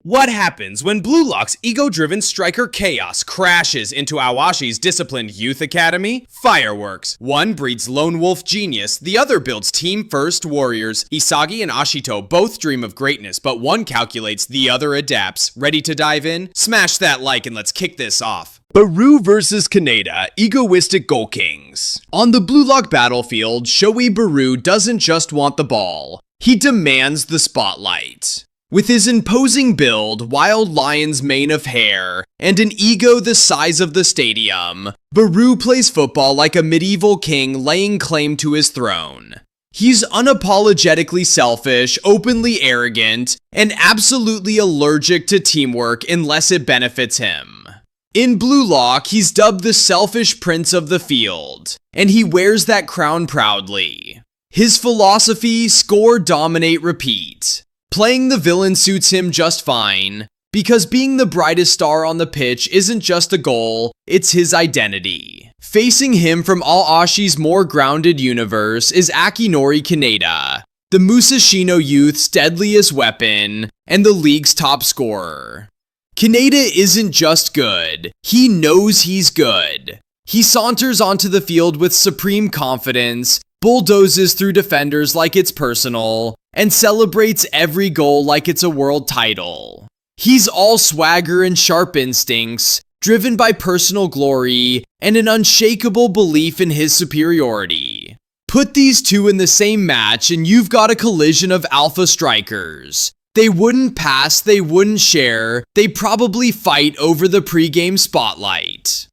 What happens when Blue Lock's ego-driven striker Chaos crashes into Ao Ashi's disciplined youth academy? Fireworks. One breeds lone wolf genius, the other builds team-first warriors. Asagi and Ashito both dream of greatness, but one calculates, the other adapts. Ready to dive in? Smash that like and let's kick this off. Barou vs. Kaneda, Egoistic Goal Kings. On the Blue Lock battlefield, Shoei Barou doesn't just want the ball. He demands the spotlight. With his imposing build, wild lion's mane of hair, and an ego the size of the stadium, Barou plays football like a medieval king laying claim to his throne. He's unapologetically selfish, openly arrogant, and absolutely allergic to teamwork unless it benefits him. In Blue Lock, he's dubbed the selfish prince of the field, and he wears that crown proudly. His philosophy, score, dominate, repeat. Playing the villain suits him just fine, because being the brightest star on the pitch isn't just a goal, it's his identity. Facing him from Ao Ashi's more grounded universe is Akinori Kaneda, the Musashino Youth's deadliest weapon, and the league's top scorer. Kaneda isn't just good, he knows he's good. He saunters onto the field with supreme confidence, bulldozes through defenders like it's personal, and celebrates every goal like it's a world title. He's all swagger and sharp instincts, driven by personal glory and an unshakable belief in his superiority. Put these two in the same match and you've got a collision of alpha strikers. They wouldn't pass, they wouldn't share, they'd probably fight over the pre-game spotlight.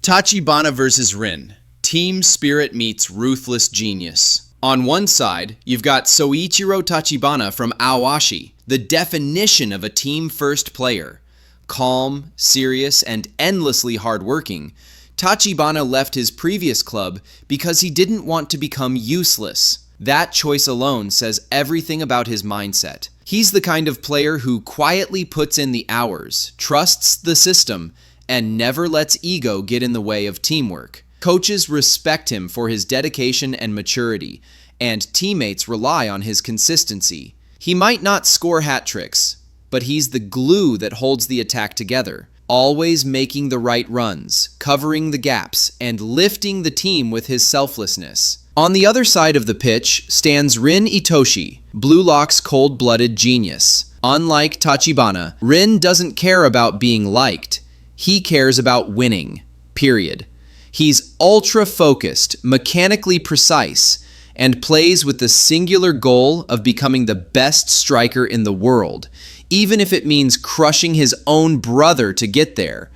Tachibana vs. Rin. Team spirit meets ruthless genius. On one side, you've got Soichiro Tachibana from Ao Ashi, the definition of a team-first player. Calm, serious, and endlessly hardworking, Tachibana left his previous club because he didn't want to become useless. That choice alone says everything about his mindset. He's the kind of player who quietly puts in the hours, trusts the system, and never lets ego get in the way of teamwork. Coaches respect him for his dedication and maturity, and teammates rely on his consistency. He might not score hat tricks, but he's the glue that holds the attack together, always making the right runs, covering the gaps, and lifting the team with his selflessness. On the other side of the pitch stands Rin Itoshi, Blue Lock's cold-blooded genius. Unlike Tachibana, Rin doesn't care about being liked. He cares about winning, period. He's ultra-focused, mechanically precise, and plays with the singular goal of becoming the best striker in the world, even if it means crushing his own brother to get there.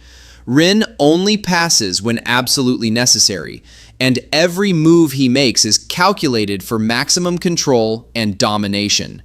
Rin only passes when absolutely necessary, and every move he makes is calculated for maximum control and domination.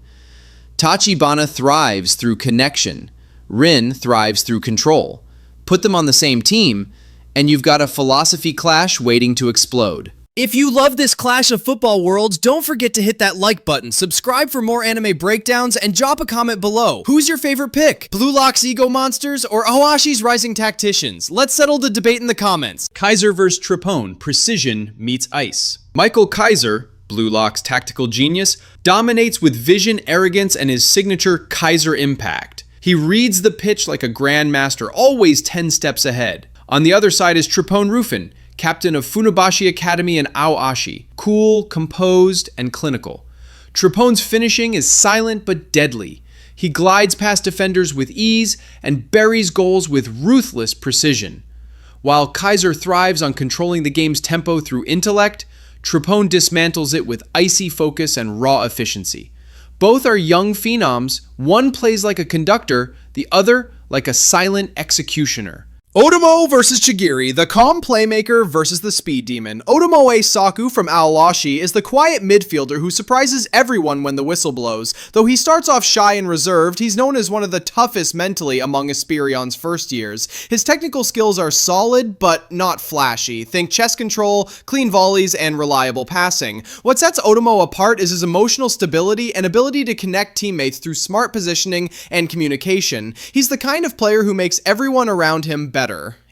Tachibana thrives through connection. Rin thrives through control. Put them on the same team, and you've got a philosophy clash waiting to explode. If you love this clash of football worlds, don't forget to hit that like button, subscribe for more anime breakdowns, and drop a comment below. Who's your favorite pick? Blue Lock's Ego Monsters or Ao Ashi's Rising Tacticians? Let's settle the debate in the comments. Kaiser vs. Trapone, precision meets ice. Michael Kaiser, Blue Lock's tactical genius, dominates with vision, arrogance, and his signature Kaiser impact. He reads the pitch like a grandmaster, always 10 steps ahead. On the other side is Trapone Rufin, captain of Funabashi Academy and Ao Ashi, cool, composed, and clinical. Trapone's finishing is silent but deadly. He glides past defenders with ease and buries goals with ruthless precision. While Kaiser thrives on controlling the game's tempo through intellect, Trapone dismantles it with icy focus and raw efficiency. Both are young phenoms. One plays like a conductor, the other like a silent executioner. Otomo vs. Chagiri, the calm playmaker versus the speed demon. Otomo Saku from Ao Ashi is the quiet midfielder who surprises everyone when the whistle blows. Though he starts off shy and reserved, he's known as one of the toughest mentally among Esperion's first years. His technical skills are solid, but not flashy. Think chest control, clean volleys, and reliable passing. What sets Otomo apart is his emotional stability and ability to connect teammates through smart positioning and communication. He's the kind of player who makes everyone around him better.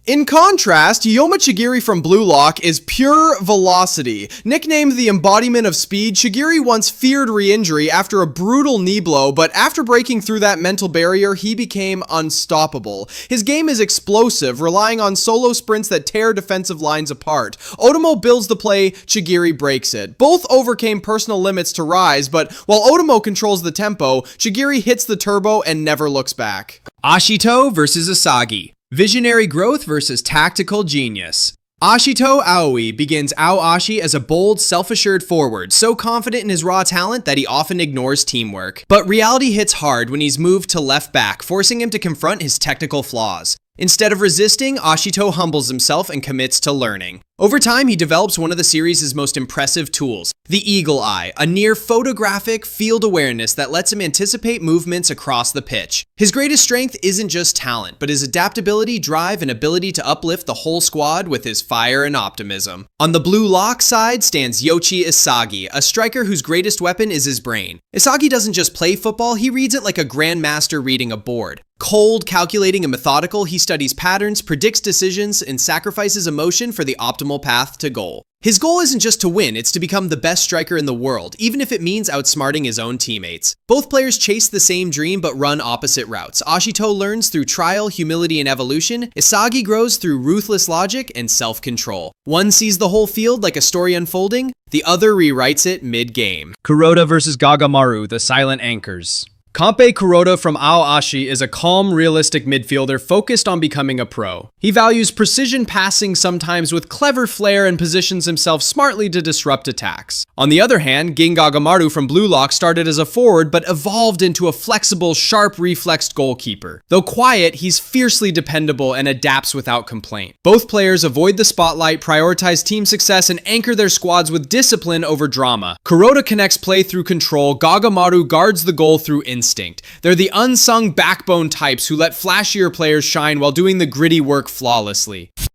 In contrast, Yoma Chagiri from Blue Lock is pure velocity. Nicknamed the embodiment of speed, Chagiri once feared re-injury after a brutal knee blow, but after breaking through that mental barrier, he became unstoppable. His game is explosive, relying on solo sprints that tear defensive lines apart. Otomo builds the play, Chagiri breaks it. Both overcame personal limits to rise, but while Otomo controls the tempo, Chagiri hits the turbo and never looks back. Ashito versus Asagi. Visionary growth versus tactical genius. Ashito Aoi begins Ao Ashi as a bold, self-assured forward, so confident in his raw talent that he often ignores teamwork. But reality hits hard when he's moved to left back, forcing him to confront his technical flaws. Instead of resisting, Ashito humbles himself and commits to learning. Over time, he develops one of the series' most impressive tools, the Eagle Eye, a near photographic field awareness that lets him anticipate movements across the pitch. His greatest strength isn't just talent, but his adaptability, drive, and ability to uplift the whole squad with his fire and optimism. On the Blue Lock side stands Yoichi Asagi, a striker whose greatest weapon is his brain. Asagi doesn't just play football, he reads it like a grandmaster reading a board. Cold, calculating, and methodical, he studies patterns, predicts decisions, and sacrifices emotion for the optimal path to goal. His goal isn't just to win, it's to become the best striker in the world, even if it means outsmarting his own teammates. Both players chase the same dream but run opposite routes. Ashito learns through trial, humility, and evolution. Asagi grows through ruthless logic and self-control. One sees the whole field like a story unfolding, the other rewrites it mid-game. Curota versus Gagamaru, the silent anchors. Kampe Curota from Ao Ashi is a calm, realistic midfielder focused on becoming a pro. He values precision passing sometimes with clever flair and positions himself smartly to disrupt attacks. On the other hand, Gin Gagamaru from Blue Lock started as a forward but evolved into a flexible, sharp, reflexed goalkeeper. Though quiet, he's fiercely dependable and adapts without complaint. Both players avoid the spotlight, prioritize team success, and anchor their squads with discipline over drama. Curota connects play through control, Gagamaru guards the goal through instinct. They're the unsung backbone types who let flashier players shine while doing the gritty work flawlessly.